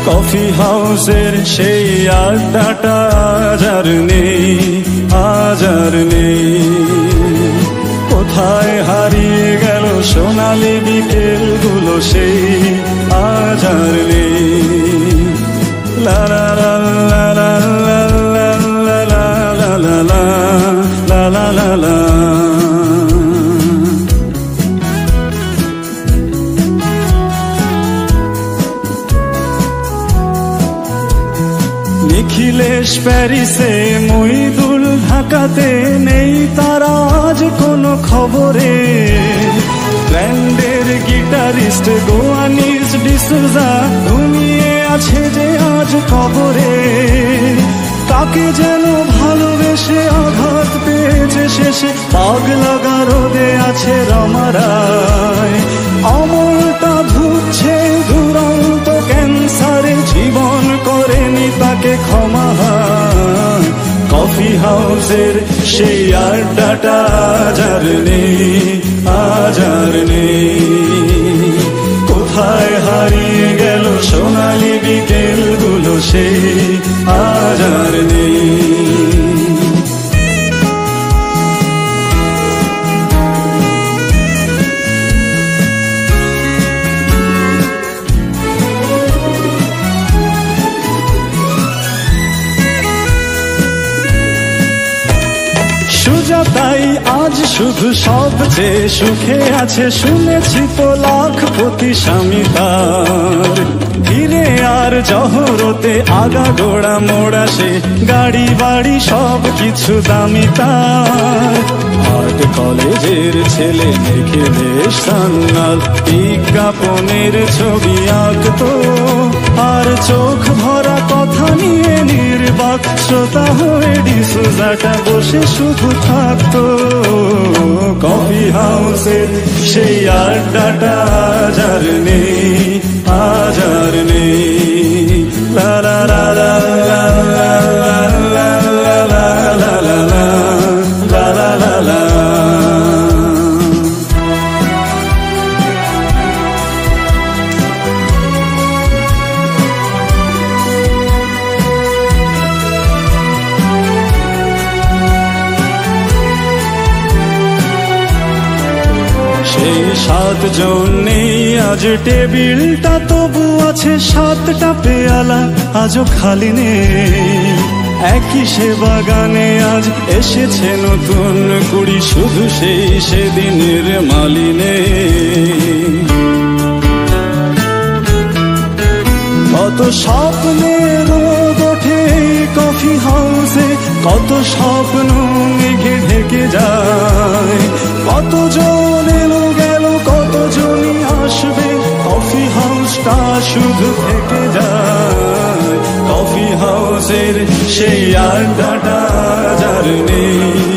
Coffee হাউসের সেই আড্ডাটা আজ আর নেই, আজ আর নেই। কোথায় হারিয়ে গেল সোনালি বিকেলগুলো সেই আজ আর নেই। লা লা লা লা লা লা লা লা লা লা লা লা লা। নিখিলেশ প্যারিসে, মইদুল ঢাকাতে, নেই তারা আজ কোনো খবরে। ব্র্যান্ডের গিটারিস্ট গোয়ানিজ ডিসুজা ঘুমিয়ে আছে যে আজ কবরে। তাকে যেন ভালোবেসে আঘাত পেয়েছে শেষে, পাগলা গারদে আছে রমারায়। অমরটা ধুচ্ছে দুরন্ত ক্যান্সারে, জীবন করেনি তাকে ক্ষমা। কফি হাউসের সেই আড্ডাটা আজ আর নেই, আজ আর নেই। কোথায় হারিয়ে গেল সোনালি বিকেলগুলো সেই আজ আর নেই। সুজাতাই আজ শুধু সবচেয়ে সুখে আছে, শুনেছি তো লাখপতি স্বামী তার। ধীরে আর জহরতে আগা গোড়া মোড়া সে, গাড়ি বাড়ি সব কিছু দামি তার। আর্ট কলেজের ছেলে নিখিলেশ সান্যাল বিজ্ঞাপনের ছবি আঁকতো, আর চোখ ভরা কথা নিয়ে নির্বাক শ্রোতা হয়ে ডিসুজাটা বসে শুধু থাকতো। কফি হাউসের সেই আড্ডাটা আজ আর নেই, আজ আর নেই। লা লা লা লা লা লা লা লা লা লা লা লা লা লা লা। সেই 7 জন নেই আজ টেবিলটা, তবু আছে 7টা পেয়ালা আজও খালি নেই। একই সে বাগানে আজ এসেছে নতুন কুড়ি, শুধু সেই সেদিনের মালিনে। কত স্বপ্নের রোদ ওঠে কফি হাউসে, কত স্বপ্ন মেঘে ঢেকে যায়। কতজন এলো গেল, কতজনই আসবে, কফি হাউসটা শুধু থেকে যায়। কফি হাউসের সেই আড্ডাটা আজ আর নেই।